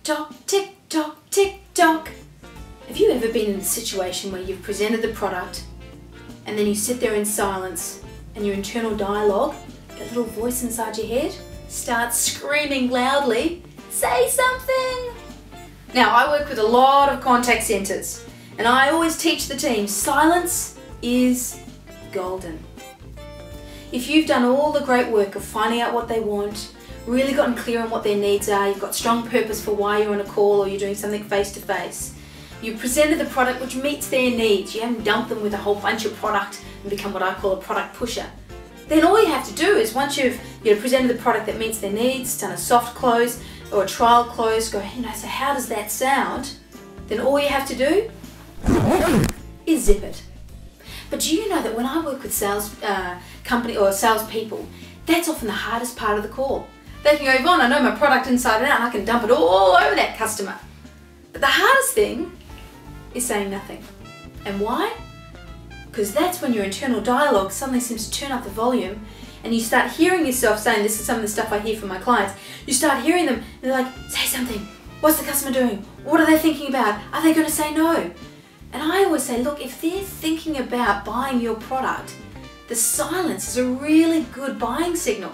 tock, tick tock, tick tock. Have you ever been in a situation where you've presented the product and then you sit there in silence and your internal dialogue, that little voice inside your head, starts screaming loudly, say something? Now, I work with a lot of contact centres and I always teach the team, silence is golden. If you've done all the great work of finding out what they want, really gotten clear on what their needs are, you've got strong purpose for why you're on a call or you're doing something face to face, you presented the product which meets their needs, you haven't dumped them with a whole bunch of product and become what I call a product pusher, then all you have to do is once you've presented the product that meets their needs, done a soft close or a trial close, go, so how does that sound? Then all you have to do is zip it. But do you know that when I work with sales company or salespeople, that's often the hardest part of the call. They can go, Yvonne, I know my product inside and out, and I can dump it all over that customer. But the hardest thing is saying nothing. And why? Because that's when your internal dialogue suddenly seems to turn up the volume and you start hearing yourself saying, this is some of the stuff I hear from my clients, you start hearing them and they're like, say something. What's the customer doing? What are they thinking about? Are they going to say no? And I always say, look, if they're thinking about buying your product, the silence is a really good buying signal.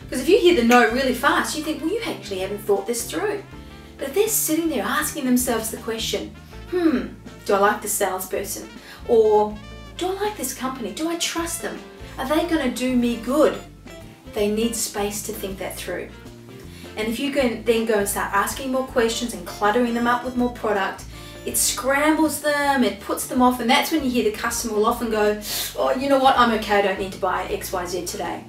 Because if you hear the no really fast, you think, well, you actually haven't thought this through. But if they're sitting there asking themselves the question, do I like this salesperson? Or do I like this company? Do I trust them? Are they going to do me good? They need space to think that through. And if you can then go and start asking more questions and cluttering them up with more product, it scrambles them, it puts them off, and that's when you hear the customer will often go, oh, you know what, I'm okay, I don't need to buy XYZ today.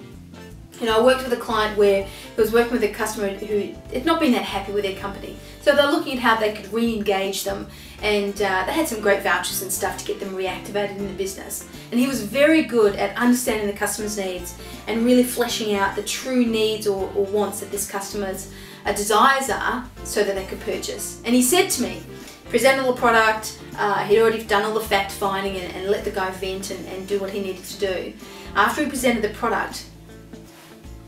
You know, I worked with a client where he was working with a customer who had not been that happy with their company. So they're looking at how they could re-engage them, and they had some great vouchers and stuff to get them reactivated in the business. And he was very good at understanding the customer's needs and really fleshing out the true needs or wants that this customer's desires are so that they could purchase. And he said to me, presented the product, he'd already done all the fact finding and let the guy vent and do what he needed to do. After he presented the product,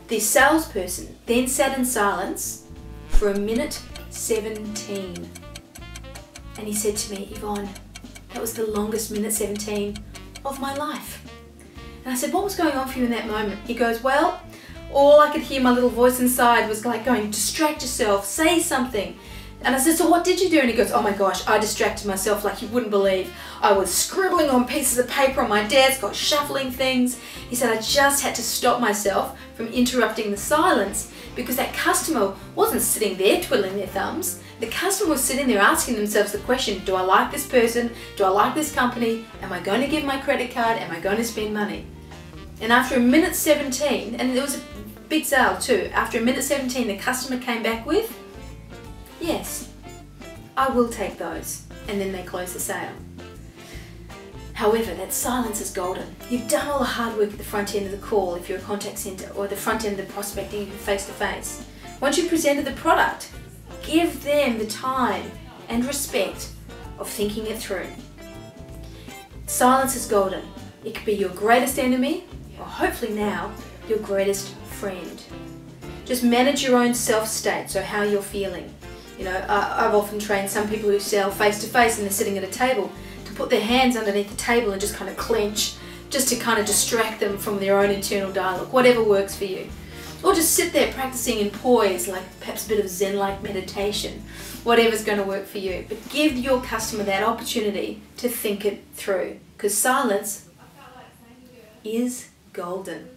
the salesperson then sat in silence for 1:17. And he said to me, Yvonne, that was the longest 1:17 of my life. And I said, what was going on for you in that moment? He goes, well, all I could hear my little voice inside was like going, distract yourself, say something. And I said, so what did you do? And he goes, oh my gosh, I distracted myself like you wouldn't believe. I was scribbling on pieces of paper on my desk, I was shuffling things. He said, I just had to stop myself from interrupting the silence because that customer wasn't sitting there twiddling their thumbs. The customer was sitting there asking themselves the question, do I like this person? Do I like this company? Am I going to give my credit card? Am I going to spend money? And after 1:17, and it was a big sale too, after 1:17 the customer came back with, yes, I will take those. And then they close the sale. However, that silence is golden. You've done all the hard work at the front end of the call if you're a contact centre, or the front end of the prospecting face to face. Once you've presented the product, give them the time and respect of thinking it through. Silence is golden. It could be your greatest enemy, or hopefully now, your greatest friend. Just manage your own self-state, so how you're feeling. You know, I've often trained some people who sell face-to-face and they're sitting at a table to put their hands underneath the table and just kind of clench, just to kind of distract them from their own internal dialogue, whatever works for you. Or just sit there practicing in poise, like perhaps a bit of Zen-like meditation, whatever's going to work for you. But give your customer that opportunity to think it through, because silence is golden.